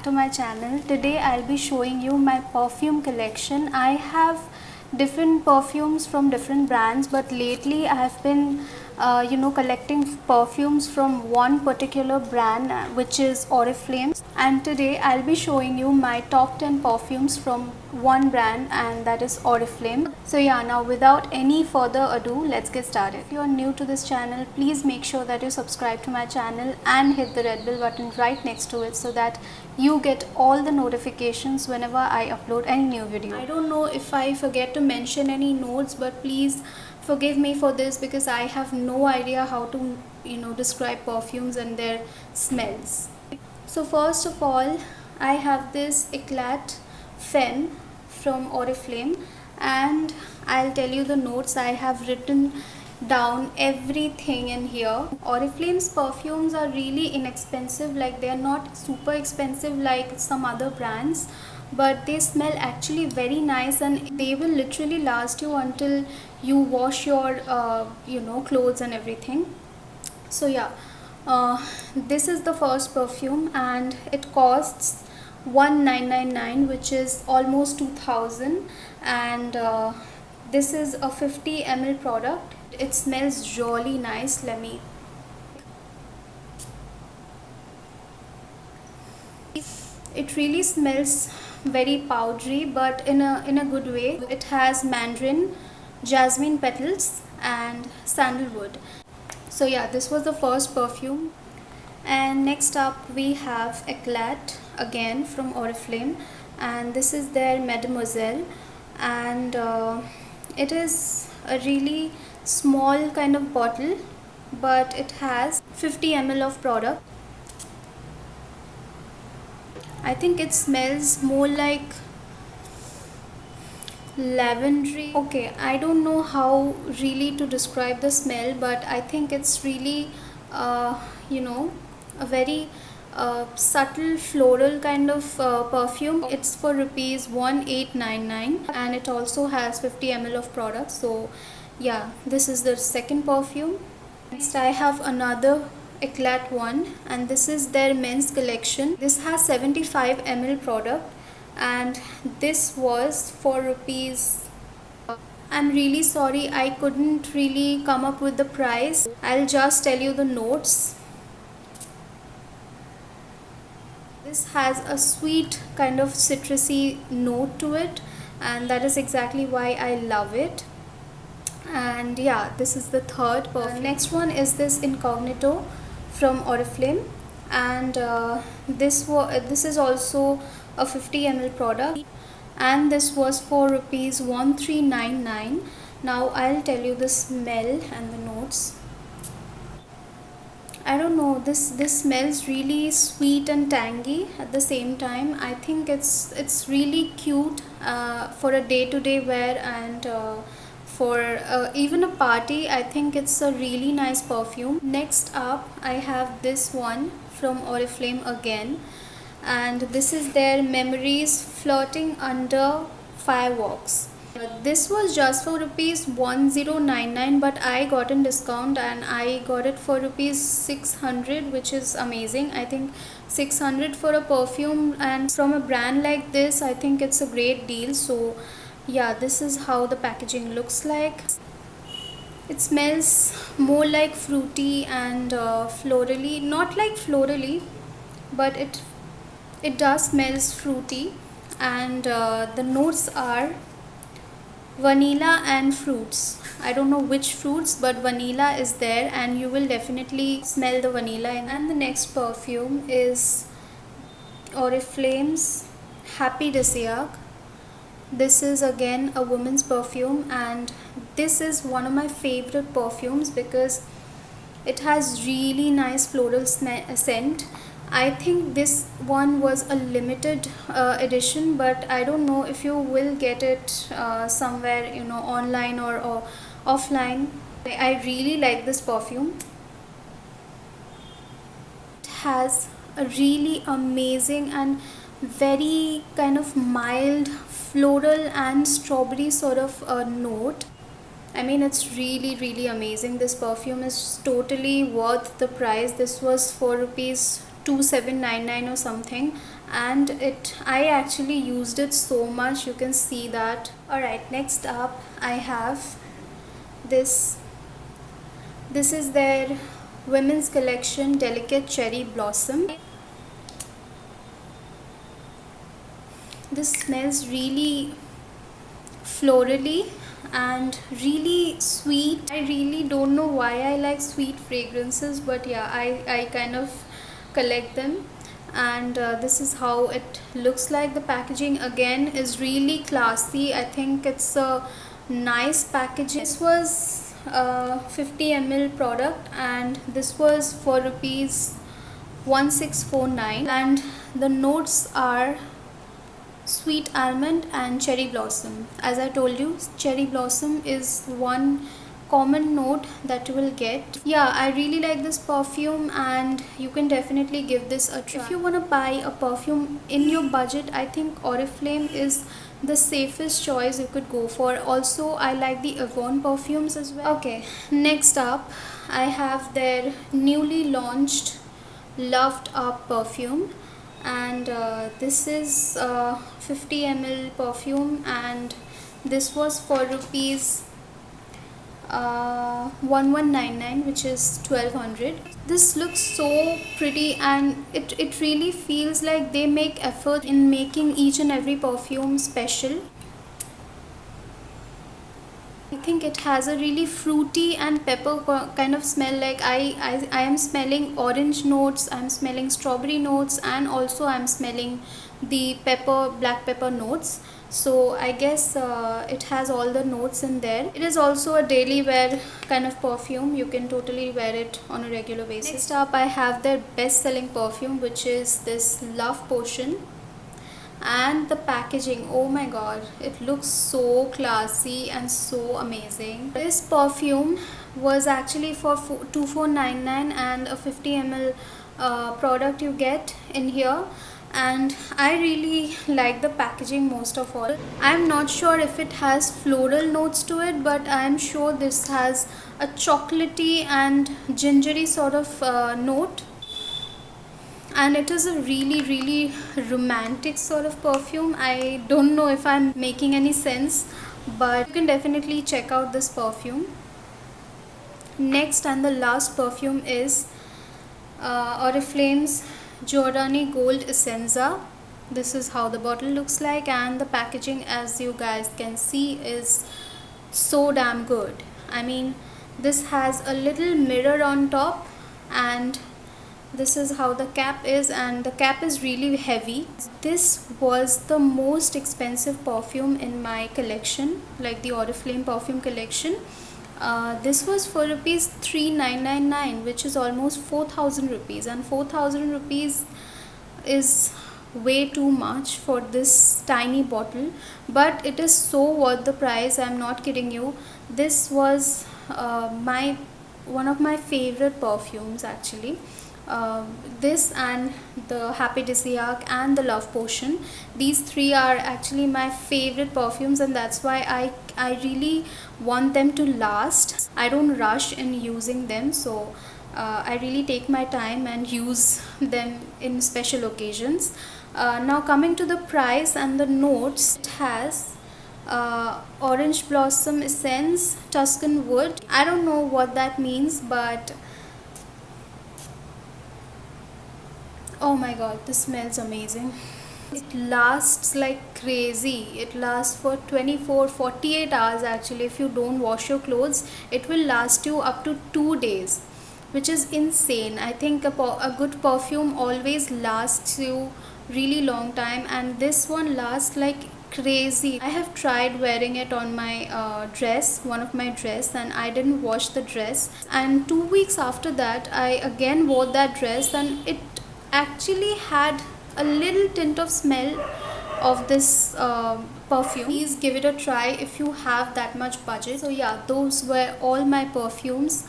to my channel. Today I'll be showing you my perfume collection. I have different perfumes from different brands, but lately I have been collecting perfumes from one particular brand, which is Oriflame. And today I'll be showing you my top 10 perfumes from one brand, and that is Oriflame. So yeah, now without any further ado, let's get started. If you are new to this channel, please make sure that you subscribe to my channel and hit the red bell button right next to it so that you get all the notifications whenever I upload any new video. I don't know if I forget to mention any notes, but please forgive me for this because I have no idea how to describe perfumes and their smells. So first of all, I have this Eclat Fen from Oriflame, and I'll tell you the notes. I have written down everything in here. Oriflame's perfumes are really inexpensive, like they are not super expensive like some other brands, but they smell actually very nice and they will literally last you until you wash your clothes and everything. So yeah, this is the first perfume and it costs 1999, which is almost 2000, and this is a 50 ml product. It smells really nice. It really smells very powdery, but in a good way. It has mandarin, jasmine petals and sandalwood. So yeah, this was the first perfume. And next up we have Eclat, again from Oriflame, and this is their Mademoiselle, and it is a really small kind of bottle, but it has 50 ml of product. I think it smells more like lavender. Okay, I don't know how really to describe the smell, but I think it's really a very subtle floral kind of perfume. It's for rupees 1899 and it also has 50 ml of product. So yeah, this is the second perfume. Next I have another Eclat one, and this is their men's collection. This has 75 ml product and this was for rupees, I'm really sorry, I couldn't really come up with the price. I'll just tell you the notes. This has a sweet kind of citrusy note to it, and that is exactly why I love it. And yeah, this is the third perfume. Next one is this Incognito from Oriflame, and this is also a 50 ml product, and this was for rupees 1399. Now I'll tell you the smell and the notes. I don't know, this smells really sweet and tangy at the same time. I think it's really cute for a day-to-day wear, and for even a party. I think it's a really nice perfume. Next up I have this one from Oriflame again, and this is their Memories Floating Under Fireworks. This was just for rupees 1099, but I got in discount and I got it for rupees 600, which is amazing. I think 600 for a perfume and from a brand like this, I think it's a great deal. So yeah, this is how the packaging looks like. It smells more like fruity and florally, not like florally, but it does smells fruity, and the notes are vanilla and fruits. I don't know which fruits, but vanilla is there and you will definitely smell the vanilla. And the next perfume is Oriflame's Happy-Desiac. This is again a woman's perfume, and this is one of my favorite perfumes because it has really nice floral scent. I think this one was a limited edition, but I don't know if you will get it somewhere, online or offline. I really like this perfume. It has a really amazing and very kind of mild floral and strawberry sort of note. I mean, it's really amazing. This perfume is totally worth the price. This was for rupees 2799 or something, and I actually used it so much, you can see that. Alright, next up I have this is their women's collection Delicate Cherry Blossom. This smells really florally and really sweet. I really don't know why I like sweet fragrances, but yeah, I kind of collect them. And this is how it looks like. The packaging again is really classy. I think it's a nice packaging. This was a 50 ml product and this was for rupees 1649, and the notes are sweet almond and cherry blossom. As I told you, cherry blossom is one common note that you will get. Yeah, I really like this perfume and you can definitely give this a try. If you want to buy a perfume in your budget, I think Oriflame is the safest choice you could go for. Also, I like the Avon perfumes as well. Okay, next up I have their newly launched Loved Up perfume, and this is 50 ml perfume, and this was for rupees 1199, which is 1200. This looks so pretty and it really feels like they make effort in making each and every perfume special. I think it has a really fruity and pepper kind of smell. Like I am smelling orange notes, I'm smelling strawberry notes, and also I'm smelling the black pepper notes. So I guess it has all the notes in there. It is also a daily wear kind of perfume. You can totally wear it on a regular basis. Next up I have their best selling perfume, which is this Love Potion. And the packaging, oh my god, it looks so classy and so amazing. This perfume was actually for 2499 and a 50 ml product you get in here, and I really like the packaging most of all. I'm not sure if it has floral notes to it, but I'm sure this has a chocolatey and gingery sort of note, and it is a really romantic sort of perfume. I don't know if I'm making any sense, but you can definitely check out this perfume. Next and the last perfume is Oriflame's Giordani Gold Essenza. This is how the bottle looks like, and the packaging, as you guys can see, is so damn good. I mean, this has a little mirror on top, and this is how the cap is, and the cap is really heavy. This was the most expensive perfume in my collection, like the Oriflame perfume collection. This was for rupees 3999, which is almost 4000 rupees, and 4000 rupees is way too much for this tiny bottle, but it is so worth the price. I'm not kidding you. This was one of my favorite perfumes actually. This and the Happydisiac and the Love Potion, these three are actually my favorite perfumes, and that's why I really want them to last. I don't rush in using them, so I really take my time and use them in special occasions. Now coming to the price and the notes, it has Orange Blossom Essence, Tuscan Wood. I don't know what that means, but oh my god, this smells amazing. It lasts like crazy. It lasts for 24-48 hours actually. If you don't wash your clothes, it will last you up to 2 days, which is insane. I think a good perfume always lasts you really long time, and this one lasts like crazy. I have tried wearing it on my dress, one of my dress, and I didn't wash the dress, and 2 weeks after that I again wore that dress, and it actually had a little tint of smell of this perfume. Please give it a try if you have that much budget. So yeah, those were all my perfumes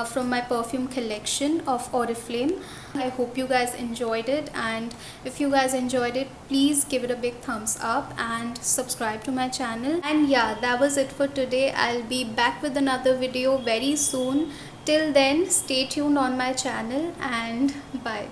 from my perfume collection of Oriflame. I hope you guys enjoyed it, and if you guys enjoyed it, please give it a big thumbs up and subscribe to my channel. And yeah, that was it for today. I'll be back with another video very soon. Till then, stay tuned on my channel, and bye.